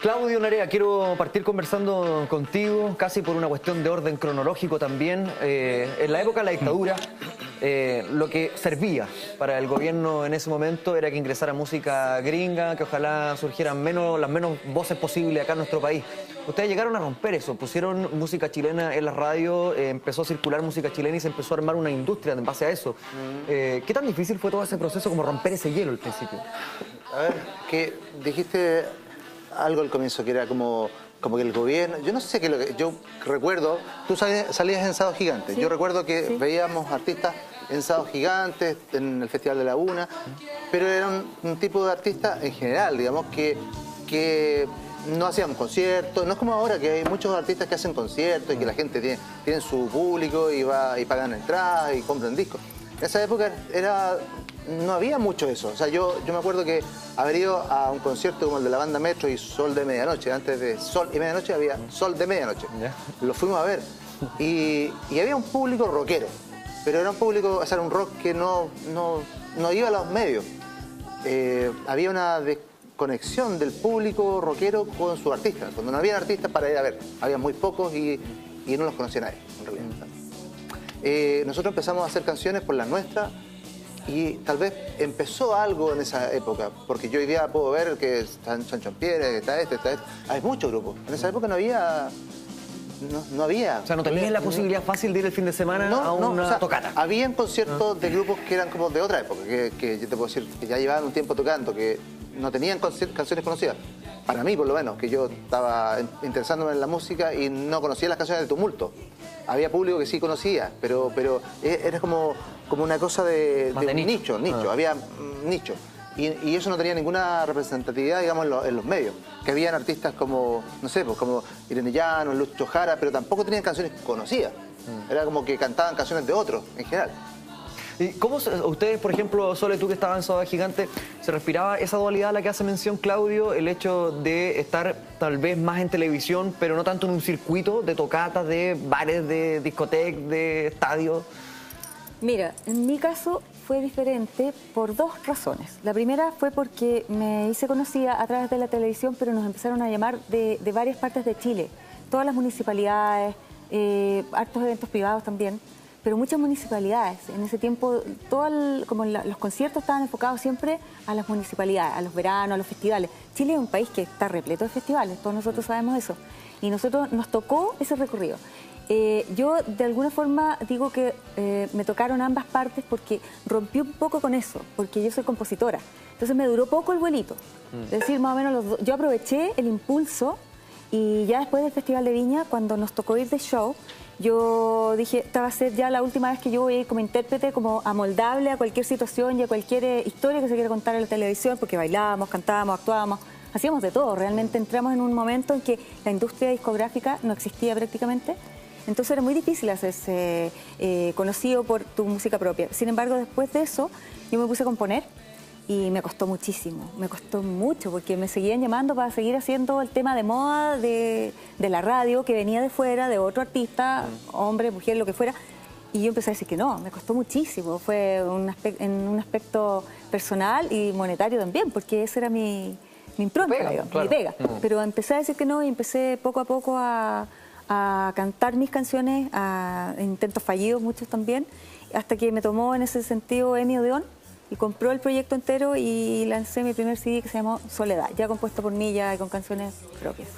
Claudio Narea, quiero partir conversando contigo, casi por una cuestión de orden cronológico también. En la época de la dictadura, lo que servía para el gobierno en ese momento era que ingresara música gringa, que ojalá surgieran las menos voces posibles acá en nuestro país. Ustedes llegaron a romper eso, pusieron música chilena en la radio, empezó a circular música chilena y se empezó a armar una industria en base a eso. ¿Qué tan difícil fue todo ese proceso como romper ese hielo al principio? A ver, que dijiste algo al comienzo que era como que el gobierno, yo no sé qué es lo que, yo recuerdo, tú salías en Sábado Gigante, sí. Yo recuerdo que veíamos artistas en Sábado Gigantes, en el Festival de la Una, pero eran un tipo de artistas en general, digamos, que no hacían conciertos, no es como ahora que hay muchos artistas que hacen conciertos y que la gente tiene su público y va y pagan entradas y compran discos. En esa época no había mucho eso. O sea, yo me acuerdo que haber ido a un concierto como el de la banda Metro y Sol de Medianoche. Antes de Sol y Medianoche había Sol de Medianoche. Lo fuimos a ver. Y había un público rockero. Pero era un público, o sea, era un rock que no iba a los medios. Había una desconexión del público rockero con su artista. Cuando no había artistas para ir a ver, había muy pocos y no los conocía nadie, en realidad. Nosotros empezamos a hacer canciones por las nuestras. Y tal vez empezó algo en esa época, porque yo hoy día puedo ver que están Chancho en Piedra, está este. Hay muchos grupos. En esa época no había. O sea, no tenías la posibilidad fácil de ir el fin de semana a una tocata. Habían conciertos de grupos que eran como de otra época, que yo te puedo decir que ya llevaban un tiempo tocando, que no tenían canciones conocidas. Para mí, por lo menos, que yo estaba interesándome en la música y no conocía las canciones de Tumulto. Había público que sí conocía, pero era como una cosa de nicho. Había nicho. Y eso no tenía ninguna representatividad, digamos, en los medios. Que habían artistas como, no sé, pues como Irene Llano, Lucho Jara, pero tampoco tenían canciones conocidas. Era como que cantaban canciones de otros, en general. ¿Y cómo ustedes, por ejemplo, Sole, tú que estabas en Sábado Gigante, se respiraba esa dualidad a la que hace mención Claudio, el hecho de estar tal vez más en televisión, pero no tanto en un circuito de tocatas, de bares, de discotecas, de estadios? Mira, en mi caso fue diferente por dos razones. La primera fue porque me hice conocida a través de la televisión, pero nos empezaron a llamar de varias partes de Chile. Todas las municipalidades, hartos eventos privados también, pero muchas municipalidades. En ese tiempo, los conciertos estaban enfocados siempre a las municipalidades, a los veranos, a los festivales. Chile es un país que está repleto de festivales, todos nosotros sabemos eso. Y nosotros nos tocó ese recorrido. Yo de alguna forma digo que me tocaron ambas partes porque rompí un poco con eso, porque yo soy compositora. Entonces me duró poco el vuelito. Es decir, más o menos los dos. Yo aproveché el impulso y ya después del Festival de Viña, cuando nos tocó ir de show, yo dije, esta va a ser ya la última vez que yo voy a ir como intérprete, como amoldable a cualquier situación y a cualquier historia que se quiera contar en la televisión, porque bailábamos, cantábamos, actuábamos, hacíamos de todo. Realmente entramos en un momento en que la industria discográfica no existía prácticamente. Entonces era muy difícil hacerse conocido por tu música propia. Sin embargo, después de eso, yo me puse a componer y me costó muchísimo, me costó mucho, porque me seguían llamando para seguir haciendo el tema de moda de la radio, que venía de fuera, de otro artista, hombre, mujer, lo que fuera. Y yo empecé a decir que no, me costó muchísimo. Fue en un aspecto personal y monetario también, porque esa era mi impronta, digamos, mi pega. Pero empecé a decir que no y empecé poco a poco a cantar mis canciones, a intentos fallidos, muchos también, hasta que me tomó en ese sentido Emi Odeón y compró el proyecto entero y lancé mi primer CD que se llamó Soledad, ya compuesto por mí, ya con canciones propias.